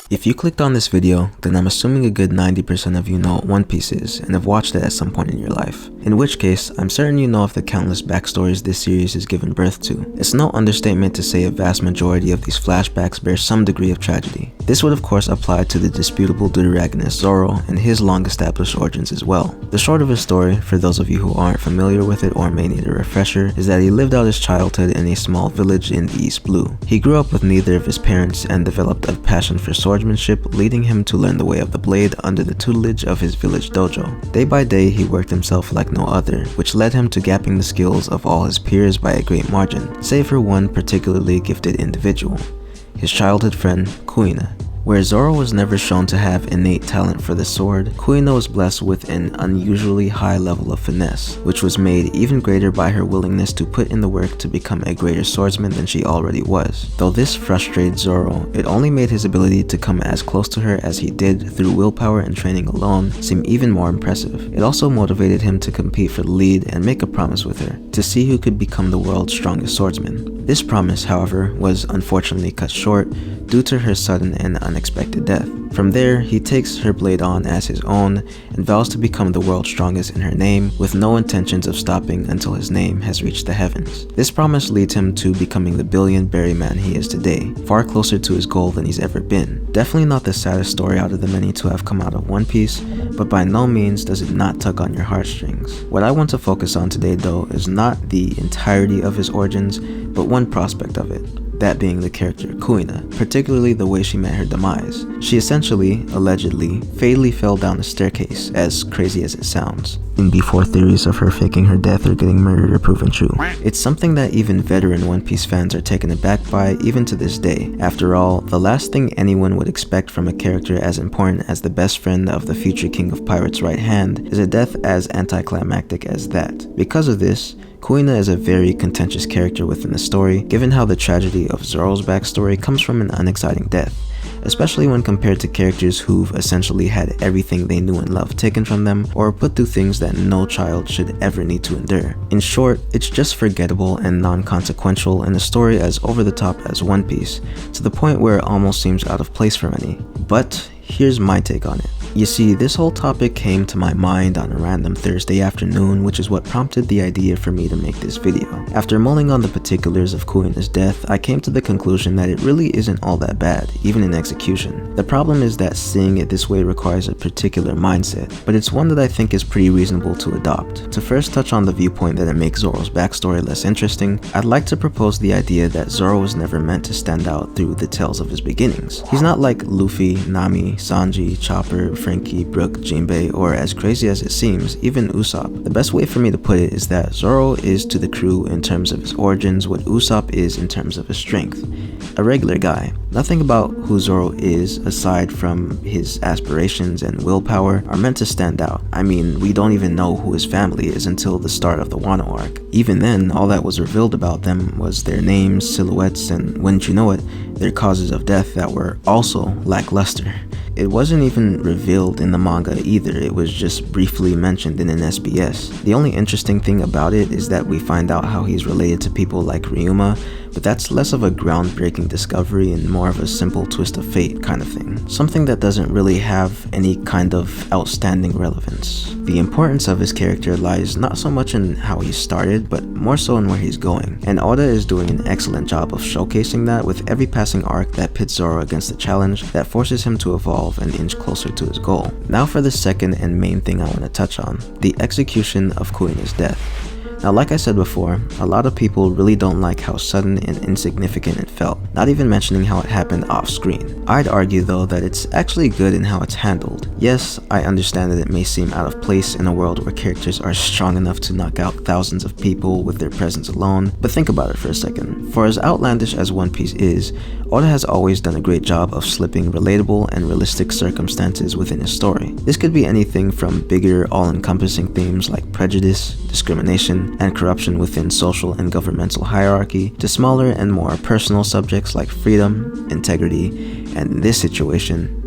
If you clicked on this video, then I'm assuming a good 90% of you know what One Piece is and have watched it at some point in your life. In which case, I'm certain you know of the countless backstories this series has given birth to. It's no understatement to say a vast majority of these flashbacks bear some degree of tragedy. This would of course apply to the disputable deuteragonist Zoro and his long-established origins as well. The short of his story, for those of you who aren't familiar with it or may need a refresher, is that he lived out his childhood in a small village in the East Blue. He grew up with neither of his parents and developed a passion for swordsmanship, leading him to learn the way of the blade under the tutelage of his village dojo. Day by day, he worked himself like no other, which led him to gapping the skills of all his peers by a great margin, save for one particularly gifted individual, his childhood friend, Kuina. Where Zoro was never shown to have innate talent for the sword, Kuina was blessed with an unusually high level of finesse, which was made even greater by her willingness to put in the work to become a greater swordsman than she already was. Though this frustrated Zoro, it only made his ability to come as close to her as he did through willpower and training alone seem even more impressive. It also motivated him to compete for the lead and make a promise with her, to see who could become the world's strongest swordsman. This promise, however, was unfortunately cut short due to her sudden and unexpected death. From there, he takes her blade on as his own and vows to become the world's strongest in her name, with no intentions of stopping until his name has reached the heavens. This promise leads him to becoming the billion berry man he is today, far closer to his goal than he's ever been. Definitely not the saddest story out of the many to have come out of One Piece, but by no means does it not tug on your heartstrings. What I want to focus on today though is not the entirety of his origins, but one prospect of it. That being the character Kuina, particularly the way she met her demise. She essentially, allegedly, fatally fell down a staircase, as crazy as it sounds, before theories of her faking her death or getting murdered are proven true. It's something that even veteran One Piece fans are taken aback by even to this day. After all, the last thing anyone would expect from a character as important as the best friend of the future king of pirates' right hand is a death as anticlimactic as that. Because of this, Kuina is a very contentious character within the story, given how the tragedy of Zoro's backstory comes from an unexciting death, especially when compared to characters who've essentially had everything they knew and loved taken from them, or put through things that no child should ever need to endure. In short, it's just forgettable and non-consequential in a story as over-the-top as One Piece, to the point where it almost seems out of place for many. But here's my take on it. You see, this whole topic came to my mind on a random Thursday afternoon, which is what prompted the idea for me to make this video. After mulling on the particulars of Kuina's death, I came to the conclusion that it really isn't all that bad, even in execution. The problem is that seeing it this way requires a particular mindset, but it's one that I think is pretty reasonable to adopt. To first touch on the viewpoint that it makes Zoro's backstory less interesting, I'd like to propose the idea that Zoro was never meant to stand out through the tales of his beginnings. He's not like Luffy, Nami, Sanji, Chopper, Frankie, Brook, Jinbei, or as crazy as it seems, even Usopp. The best way for me to put it is that Zoro is to the crew in terms of his origins what Usopp is in terms of his strength. A regular guy. Nothing about who Zoro is, aside from his aspirations and willpower, are meant to stand out. I mean, we don't even know who his family is until the start of the Wano arc. Even then, all that was revealed about them was their names, silhouettes, and wouldn't you know it, their causes of death that were also lackluster. It wasn't even revealed in the manga either, it was just briefly mentioned in an SBS. The only interesting thing about it is that we find out how he's related to people like Ryuma, but that's less of a groundbreaking discovery and more of a simple twist of fate kind of thing. Something that doesn't really have any kind of outstanding relevance. The importance of his character lies not so much in how he started, but more so in where he's going. And Oda is doing an excellent job of showcasing that with every passing arc that pits Zoro against a challenge that forces him to evolve and inch closer to his goal. Now for the second and main thing I want to touch on, the execution of Kuina's death. Now, like I said before, a lot of people really don't like how sudden and insignificant it felt, not even mentioning how it happened off screen. I'd argue though that it's actually good in how it's handled. Yes, I understand that it may seem out of place in a world where characters are strong enough to knock out thousands of people with their presence alone, but think about it for a second. For as outlandish as One Piece is, Oda has always done a great job of slipping relatable and realistic circumstances within his story. This could be anything from bigger, all-encompassing themes like prejudice, discrimination, and corruption within social and governmental hierarchy, to smaller and more personal subjects like freedom, integrity, and in this situation,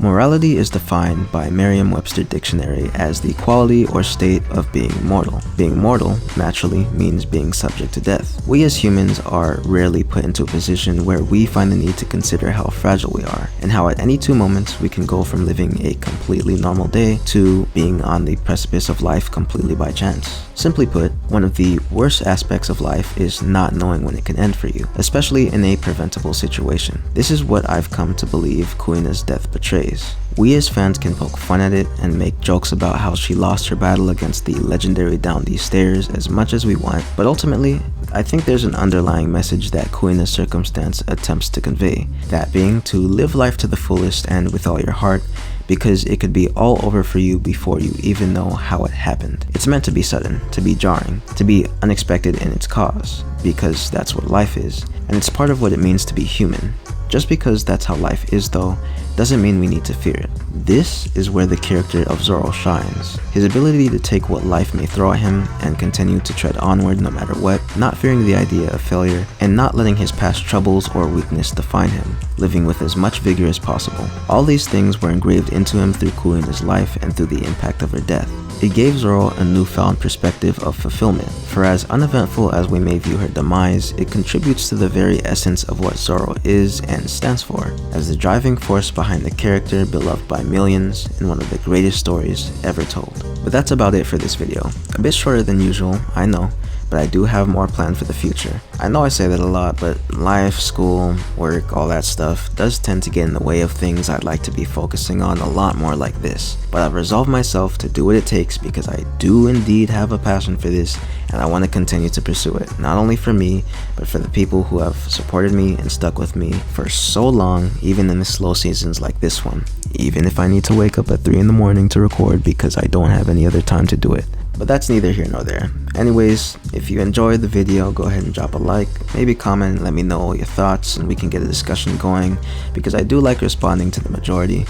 Morality is defined by Merriam-Webster Dictionary as the quality or state of being mortal. Being mortal, naturally, means being subject to death. We as humans are rarely put into a position where we find the need to consider how fragile we are, and how at any 2 moments we can go from living a completely normal day to being on the precipice of life completely by chance. Simply put, one of the worst aspects of life is not knowing when it can end for you, especially in a preventable situation. This is what I've come to believe Kuina's death betrays. We as fans can poke fun at it and make jokes about how she lost her battle against the legendary Down These Stairs as much as we want, but ultimately, I think there's an underlying message that Kuina's circumstance attempts to convey, that being to live life to the fullest and with all your heart, because it could be all over for you before you even know how it happened. It's meant to be sudden, to be jarring, to be unexpected in its cause, because that's what life is, and it's part of what it means to be human. Just because that's how life is though, doesn't mean we need to fear it. This is where the character of Zoro shines. His ability to take what life may throw at him and continue to tread onward no matter what, not fearing the idea of failure, and not letting his past troubles or weakness define him, living with as much vigor as possible. All these things were engraved into him through Kuina's life and through the impact of her death. It gave Zoro a newfound perspective of fulfillment, for as uneventful as we may view her demise, it contributes to the very essence of what Zoro is and stands for, as the driving force behind the character beloved by millions in one of the greatest stories ever told. But that's about it for this video. A bit shorter than usual, I know, but I do have more planned for the future. I know I say that a lot, but life, school, work, all that stuff does tend to get in the way of things I'd like to be focusing on a lot more like this. But I've resolved myself to do what it takes because I do indeed have a passion for this, and I want to continue to pursue it, not only for me, but for the people who have supported me and stuck with me for so long, even in the slow seasons like this one. Even if I need to wake up at 3 in the morning to record because I don't have any other time to do it. But that's neither here nor there. Anyways, if you enjoyed the video, go ahead and drop a like, maybe comment and let me know your thoughts and we can get a discussion going, because I do like responding to the majority.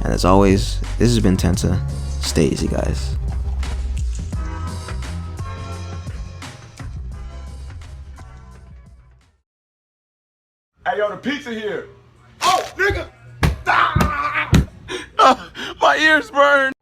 And as always, this has been Tenta. Stay easy, guys. Hey, yo, the pizza here. Oh, nigga! Ah! My ears burn.